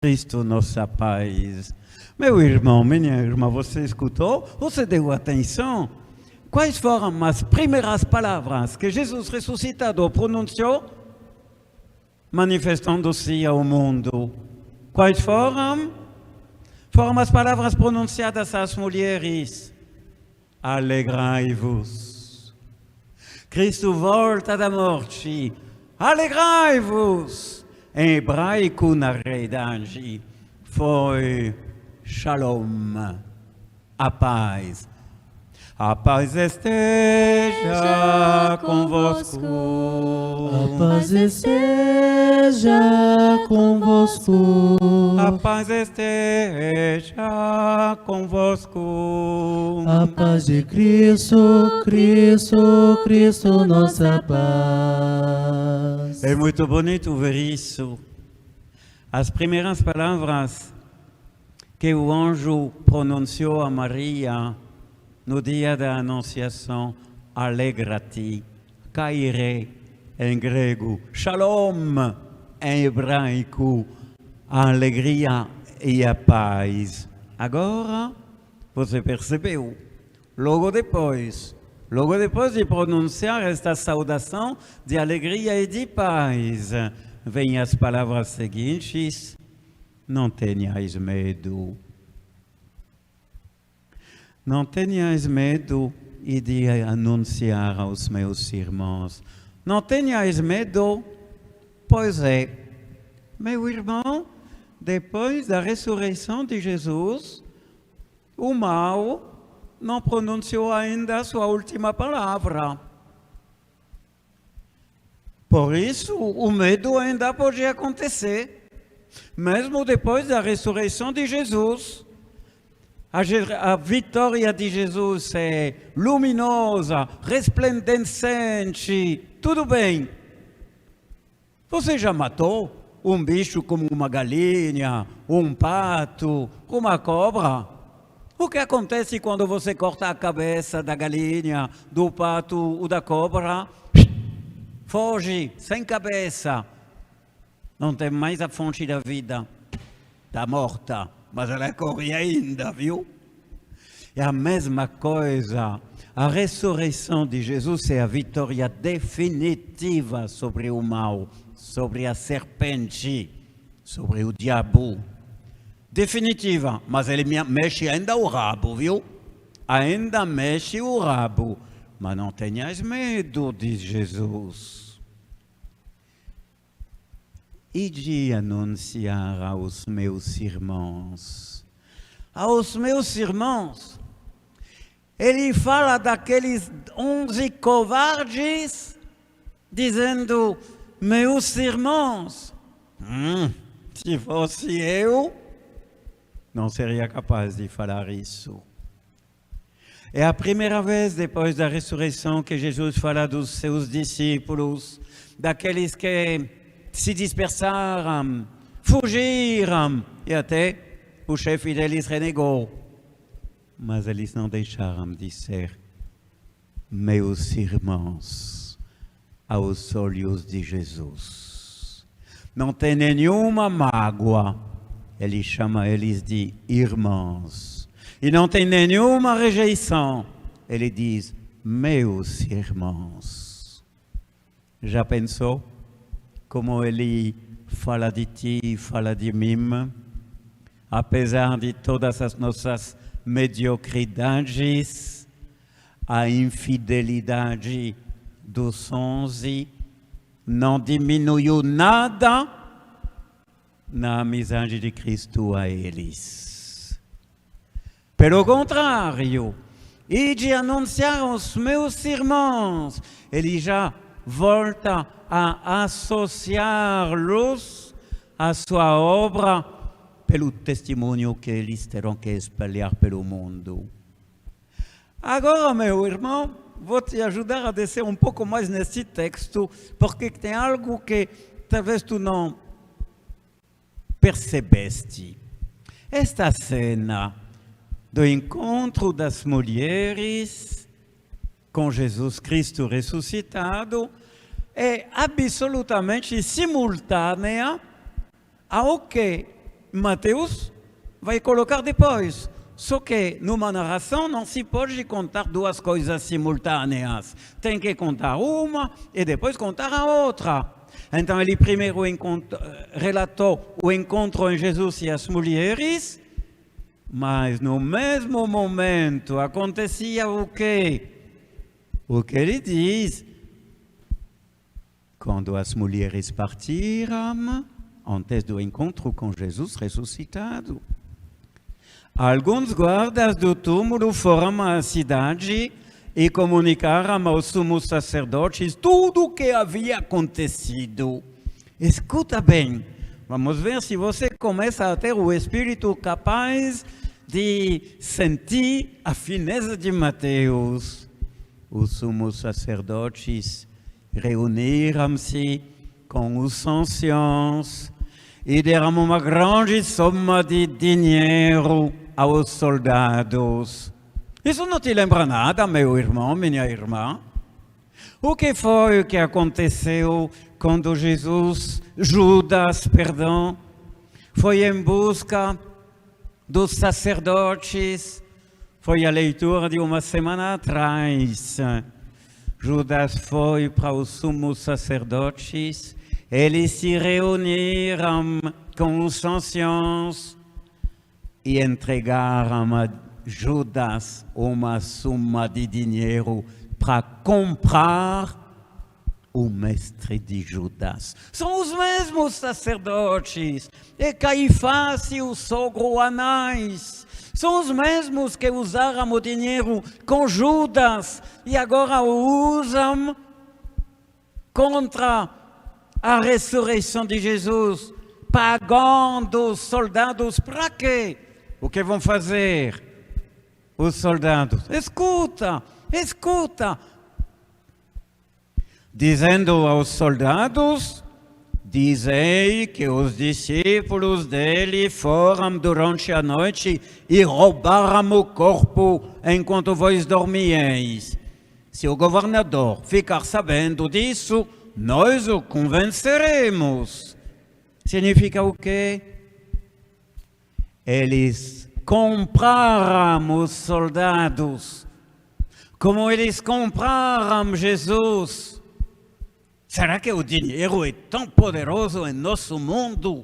Cristo nossa paz. Meu irmão, minha irmã, você escutou? Você deu atenção? Quais foram as primeiras palavras que Jesus ressuscitado pronunciou, manifestando-se ao mundo? Quais foram? Foram as palavras pronunciadas às mulheres. Alegrai-vos. Cristo volta da morte. Alegrai-vos. Em hebraico, na realidade, foi Shalom, a paz. A paz esteja convosco. A paz esteja convosco. A paz esteja convosco. A paz de Cristo, Cristo, Cristo, nossa paz. É muito bonito ver isso. As primeiras palavras que o anjo pronunciou a Maria no dia da Anunciação, alegra-te, caire em grego, shalom em hebraico, a alegria e a paz. Agora, você percebeu, logo depois de pronunciar esta saudação de alegria e de paz, vêm as palavras seguintes: não tenhais medo. Não tenhais medo e de anunciar aos meus irmãos. Não tenhais medo, pois é, meu irmão, depois da ressurreição de Jesus, o mal não pronunciou ainda a sua última palavra. Por isso, o medo ainda pode acontecer, mesmo depois da ressurreição de Jesus. A vitória de Jesus é luminosa, resplendente, tudo bem. Você já matou um bicho como uma galinha, um pato, uma cobra? O que acontece quando você corta a cabeça da galinha, do pato ou da cobra? Foge, sem cabeça. Não tem mais a fonte da vida. Está morta. Mas ela corre ainda, viu? É a mesma coisa. A ressurreição de Jesus é a vitória definitiva sobre o mal, sobre a serpente, sobre o diabo. Definitiva, mas ele mexe ainda o rabo, viu? Ainda mexe o rabo. Mas não tenhas medo, diz Jesus. E de anunciar aos meus irmãos. Aos meus irmãos, ele fala daqueles 11 covardes, dizendo, meus irmãos, se fosse eu, não seria capaz de falar isso. É a primeira vez depois da ressurreição que Jesus fala dos seus discípulos, daqueles que se dispersaram, fugiram, e até o chefe deles renegou. Mas eles não deixaram de ser meus irmãos aos olhos de Jesus. Não tem nenhuma mágoa, ele chama eles de irmãos. E não tem nenhuma rejeição, ele diz, meus irmãos. Já pensou? Como ele fala de ti, fala de mim, apesar de todas as nossas mediocridades, a infidelidade dos 11 não diminuiu nada na amizade de Cristo a eles. Pelo contrário, e de anunciar aos meus irmãos, ele já volta a associá-los à sua obra pelo testemunho que eles terão que espalhar pelo mundo. Agora, meu irmão, vou te ajudar a descer um pouco mais nesse texto, porque tem algo que talvez tu não percebeste. Esta cena do encontro das mulheres com Jesus Cristo ressuscitado é absolutamente simultânea ao que Mateus vai colocar depois. Só que numa narração não se pode contar duas coisas simultâneas. Tem que contar uma e depois contar a outra. Então ele primeiro relatou o encontro em Jesus e as mulheres, mas no mesmo momento acontecia o quê? O que ele diz? Quando as mulheres partiram, antes do encontro com Jesus ressuscitado, alguns guardas do túmulo foram à cidade e comunicaram aos sumos sacerdotes tudo o que havia acontecido. Escuta bem, vamos ver se você começa a ter o espírito capaz de sentir a fineza de Mateus. Os sumos sacerdotes reuniram-se com os anciãos e deram uma grande soma de dinheiro aos soldados. Isso não te lembra nada, meu irmão, minha irmã? O que foi que aconteceu quando Judas, foi em busca dos sacerdotes? Foi a leitura de uma semana atrás. Judas foi para os sumos sacerdotes, eles se reuniram com os anciãos e entregaram a Judas uma soma de dinheiro para comprar o mestre de Judas. São os mesmos sacerdotes, e Caifás e o sogro Anás. São os mesmos que usaram o dinheiro com Judas e agora o usam contra a ressurreição de Jesus, pagando os soldados para quê? O que vão fazer os soldados? Escuta, dizendo aos soldados: dizei que os discípulos dele foram durante a noite e roubaram o corpo enquanto vós dormieis. Se o governador ficar sabendo disso, nós o convenceremos. Significa o quê? Eles compraram os soldados, como eles compraram Jesus. Será que o dinheiro é tão poderoso em nosso mundo?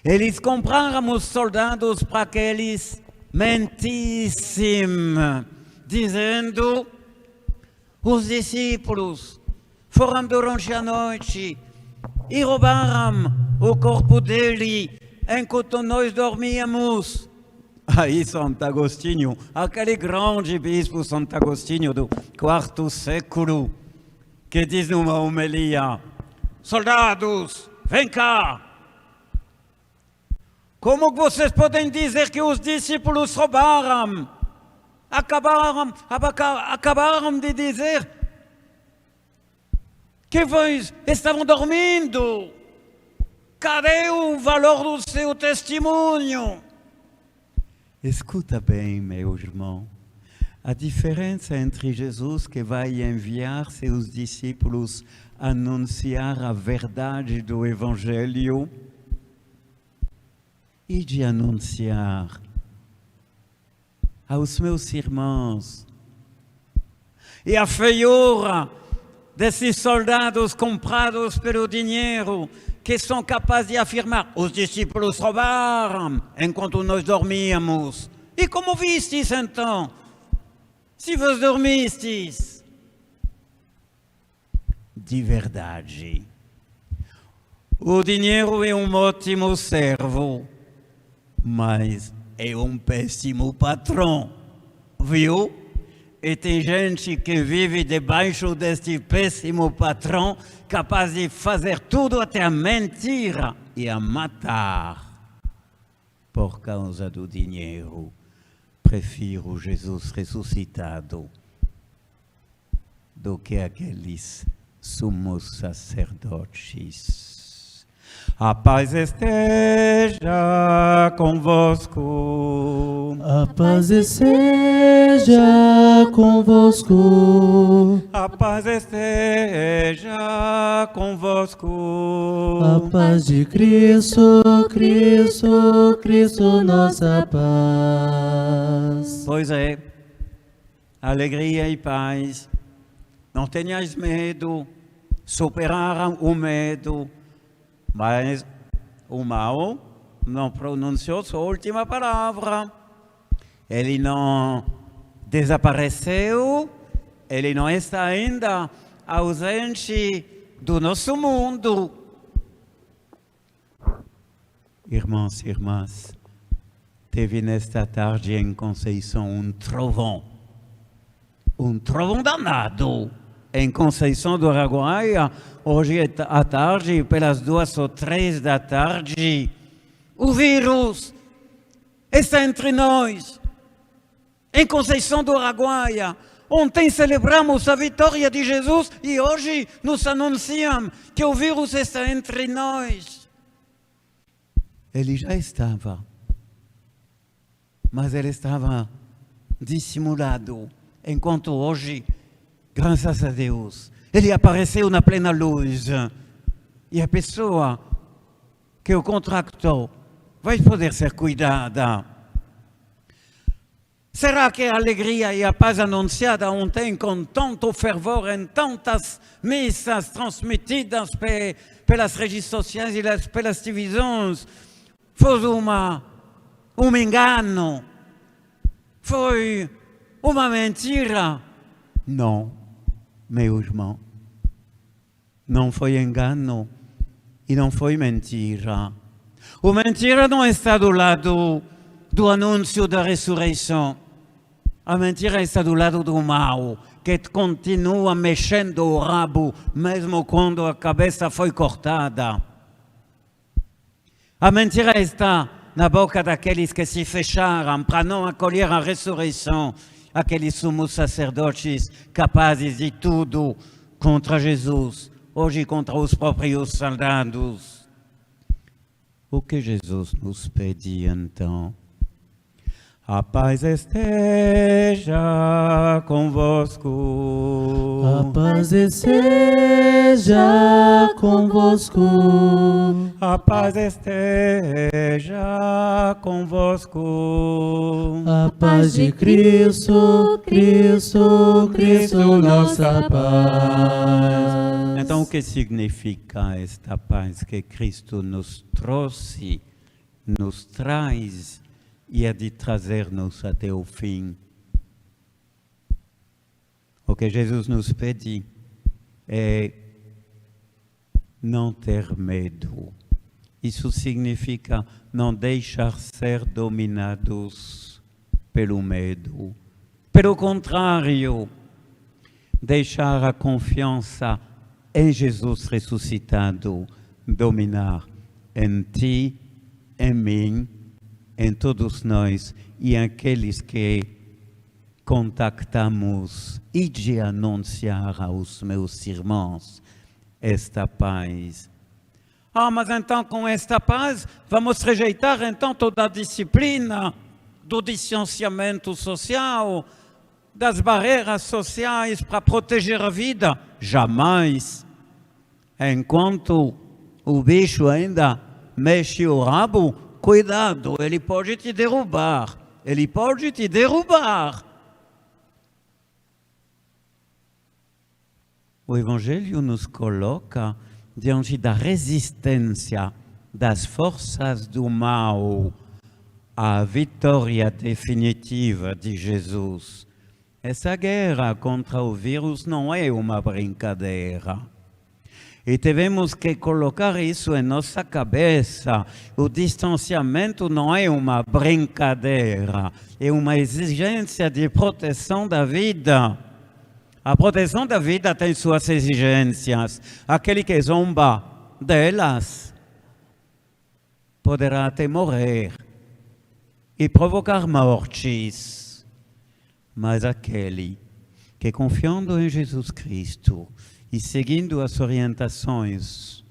Eles compraram os soldados para que eles mentissem, dizendo: os discípulos foram durante a noite e roubaram o corpo dele enquanto nós dormíamos. Aí Santo Agostinho, aquele grande bispo Santo Agostinho do quarto século, que diz numa homilia: soldados, vem cá! Como vocês podem dizer que os discípulos roubaram? Acabaram de dizer que vocês estavam dormindo. Cadê o valor do seu testemunho? Escuta bem, meu irmão. A diferença entre Jesus, que vai enviar seus discípulos a anunciar a verdade do Evangelho, e de anunciar aos meus irmãos, e a feiura desses soldados comprados pelo dinheiro, que são capazes de afirmar: os discípulos roubaram enquanto nós dormíamos. E como vistes então? Se vos dormistes? De verdade, o dinheiro é um ótimo servo, mas é um péssimo patrão, viu? E tem gente que vive debaixo deste péssimo patrão, capaz de fazer tudo até a mentira e a matar por causa do dinheiro. Prefiro Jesus ressuscitado do que aqueles sumos sacerdotes. A paz esteja convosco. A paz esteja convosco. A paz esteja convosco. A paz de Cristo, Cristo, Cristo, nossa paz. Pois é, alegria e paz. Não tenhais medo, superaram o medo, mas o mal não pronunciou sua última palavra. Ele não desapareceu, ele não está ainda ausente do nosso mundo. Irmãos e irmãs, teve nesta tarde em Conceição um trovão danado. Em Conceição do Araguaia, hoje à tarde, pelas 2 ou 3 da tarde, o vírus está entre nós. Em Conceição do Araguaia, ontem celebramos a vitória de Jesus e hoje nos anunciam que o vírus está entre nós. Ele já estava, mas ele estava dissimulado, enquanto hoje, graças a Deus, ele apareceu na plena luz. E a pessoa que o contractou vai poder ser cuidada. Será que a alegria e a paz anunciada ontem com tanto fervor em tantas missas transmitidas pelas redes sociais e pelas televisões foi um engano? Foi uma mentira? Não. Meu irmão, não foi engano e não foi mentira. O mentira não está do lado do anúncio da ressurreição. A mentira está do lado do mal, que continua mexendo o rabo mesmo quando a cabeça foi cortada. A mentira está na boca daqueles que se fecharam para não acolher a ressurreição. Aqueles sumos sacerdotes capazes de tudo contra Jesus, hoje contra os próprios soldados. O que Jesus nos pede então? A paz esteja convosco. A paz esteja convosco. A paz esteja convosco. A paz de Cristo, Cristo, Cristo, nossa paz. Então, o que significa esta paz que Cristo nos trouxe, nos traz e há de trazer-nos até o fim? O que Jesus nos pede é não ter medo. Isso significa não deixar ser dominados pelo medo. Pelo contrário, deixar a confiança em Jesus ressuscitado dominar em ti, em mim, em todos nós e aqueles que contactamos e de anunciar aos meus irmãos esta paz. Mas então com esta paz vamos rejeitar então toda a disciplina do distanciamento social, das barreiras sociais para proteger a vida? Jamais. Enquanto o bicho ainda mexe o rabo, cuidado, ele pode te derrubar. Ele pode te derrubar. O Evangelho nos coloca diante da resistência das forças do mal à vitória definitiva de Jesus. Essa guerra contra o vírus não é uma brincadeira. E devemos que colocar isso em nossa cabeça. O distanciamento não é uma brincadeira, é uma exigência de proteção da vida. A proteção da vida tem suas exigências. Aquele que zomba delas poderá até morrer e provocar mortes. Mas aquele que, confiando em Jesus Cristo e seguindo as orientações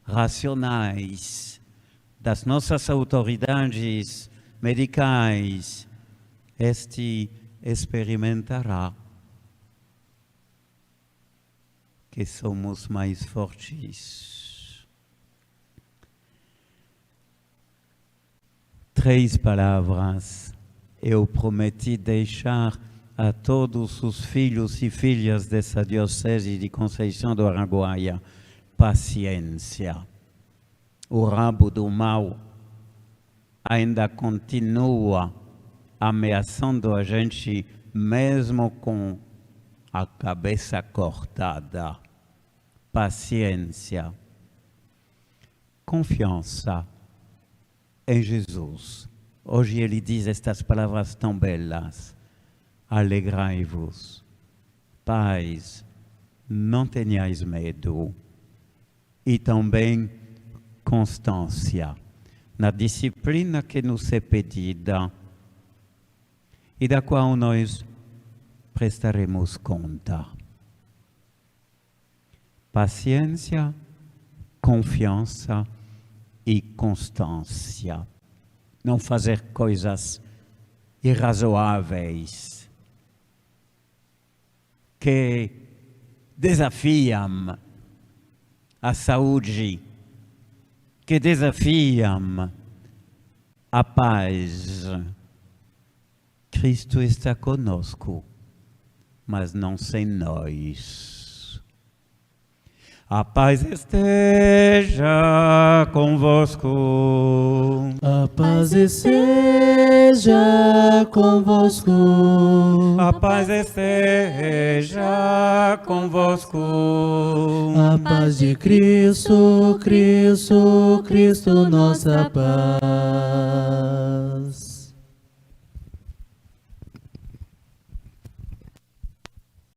racionais das nossas autoridades medicais, este experimentará que somos mais fortes. 3 palavras eu prometi deixar a todos os filhos e filhas dessa diocese de Conceição do Araguaia: paciência. O rabo do mal ainda continua ameaçando a gente, mesmo com a cabeça cortada. Paciência. Confiança em Jesus. Hoje ele diz estas palavras tão belas: alegrai-vos, paz, não tenhais medo. E também constância na disciplina que nos é pedida e da qual nós prestaremos conta. Paciência, confiança e constância. Não fazer coisas irrazoáveis que desafiam a saúde, que desafiam a paz. Cristo está conosco, mas não sem nós. A paz esteja convosco. A paz esteja convosco. A paz esteja convosco. A paz de Cristo, Cristo, Cristo, nossa paz.